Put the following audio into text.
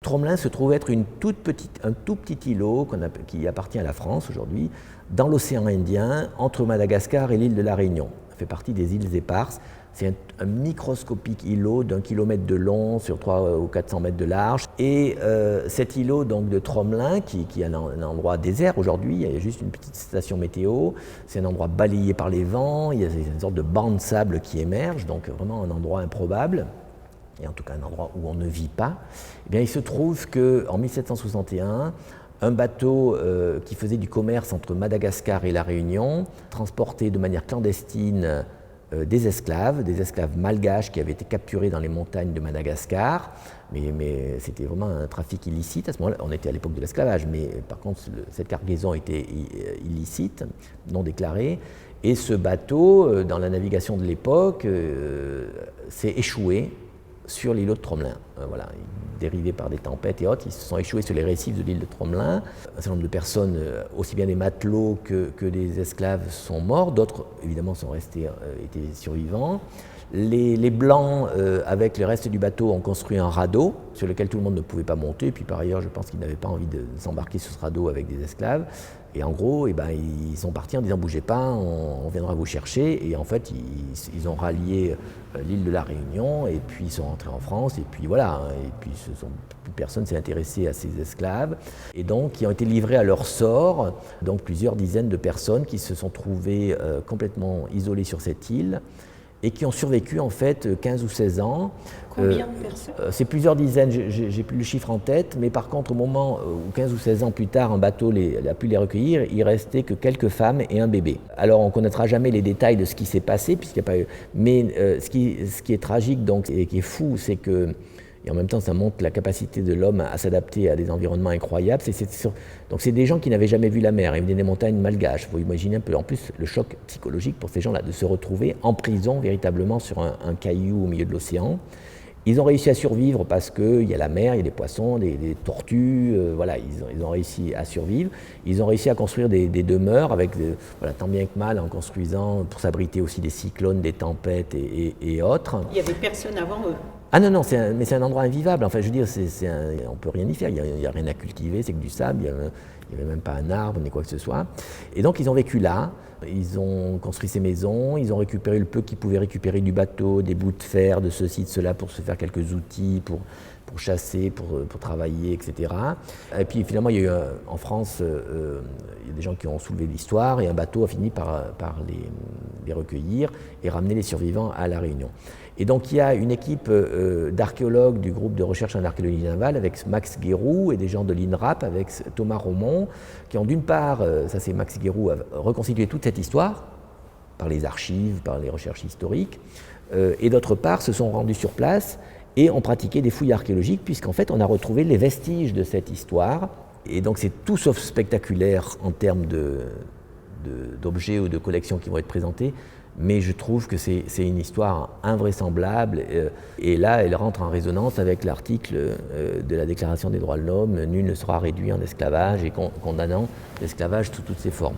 Tromelin se trouve être un tout petit îlot qui appartient à la France aujourd'hui, dans l'océan Indien, entre Madagascar et l'île de la Réunion. Ça fait partie des îles éparses. C'est un microscopique îlot d'1 kilomètre de long sur 300 ou 400 mètres de large. Et cet îlot donc, de Tromelin, qui est un endroit désert aujourd'hui, il y a juste une petite station météo, c'est un endroit balayé par les vents, il y a une sorte de banc de sable qui émerge, donc vraiment un endroit improbable, et en tout cas un endroit où on ne vit pas. Eh bien, il se trouve qu'en 1761, un bateau qui faisait du commerce entre Madagascar et la Réunion transportait de manière clandestine des esclaves malgaches qui avaient été capturés dans les montagnes de Madagascar, mais c'était vraiment un trafic illicite. À ce moment-là, on était à l'époque de l'esclavage, mais par contre, cette cargaison était illicite, non déclarée, et ce bateau, dans la navigation de l'époque, s'est échoué sur l'îlot de Tromelin. Voilà, dérivés par des tempêtes et autres, ils se sont échoués sur les récifs de l'île de Tromelin. Un certain nombre de personnes, aussi bien des matelots que des esclaves, sont morts. D'autres, évidemment, étaient survivants. Les Blancs, avec le reste du bateau, ont construit un radeau sur lequel tout le monde ne pouvait pas monter. Et puis par ailleurs, je pense qu'ils n'avaient pas envie de s'embarquer sur ce radeau avec des esclaves. Et en gros, ils sont partis en disant « bougez pas, on viendra vous chercher ». Et en fait, ils ont rallié l'île de la Réunion et puis ils sont rentrés en France. Et puis voilà, et puis plus personne s'est intéressé à ces esclaves. Et donc, qui ont été livrés à leur sort. Donc plusieurs dizaines de personnes qui se sont trouvées complètement isolées sur cette île et qui ont survécu en fait 15 ou 16 ans. Combien de personnes ? C'est plusieurs dizaines, j'ai plus le chiffre en tête, mais par contre au moment où 15 ou 16 ans plus tard un bateau a pu les recueillir, il restait que quelques femmes et un bébé. Alors on ne connaîtra jamais les détails de ce qui s'est passé, puisqu'il n'y a pas eu... Mais ce qui est tragique donc, et qui est fou, c'est que, et en même temps ça montre la capacité de l'homme à s'adapter à des environnements incroyables, donc c'est des gens qui n'avaient jamais vu la mer, ils venaient des montagnes malgaches. Il faut imaginer un peu, en plus, le choc psychologique pour ces gens-là, de se retrouver en prison véritablement sur un caillou au milieu de l'océan. Ils ont réussi à survivre parce qu'il y a la mer, il y a des poissons, des tortues, voilà, ils ont réussi à survivre. Ils ont réussi à construire des demeures avec, voilà, tant bien que mal, en construisant pour s'abriter aussi des cyclones, des tempêtes et autres. Il n'y avait personne avant eux. Ah non, mais c'est un endroit invivable. Enfin, je veux dire, on ne peut rien y faire. Il n'y a rien à cultiver, c'est que du sable. Il n'y avait même pas un arbre ni quoi que ce soit. Et donc, ils ont vécu là. Ils ont construit ces maisons. Ils ont récupéré le peu qu'ils pouvaient récupérer du bateau, des bouts de fer, de ceci, de cela, pour se faire quelques outils, pour chasser, pour travailler, etc. Et puis, finalement, il y a eu, en France, il y a des gens qui ont soulevé l'histoire et un bateau a fini par les recueillir et ramener les survivants à La Réunion. Et donc il y a une équipe d'archéologues du groupe de recherche en archéologie navale avec Max Guéroux et des gens de l'INRAP avec Thomas Romont qui ont d'une part, ça c'est Max Guéroux, reconstitué toute cette histoire par les archives, par les recherches historiques, et d'autre part se sont rendus sur place et ont pratiqué des fouilles archéologiques puisqu'en fait on a retrouvé les vestiges de cette histoire. Et donc c'est tout sauf spectaculaire en termes d'objets ou de collections qui vont être présentés. Mais je trouve que c'est une histoire invraisemblable et là elle rentre en résonance avec l'article de la Déclaration des droits de l'homme, nul ne sera réduit en esclavage et condamnant l'esclavage sous toutes ses formes.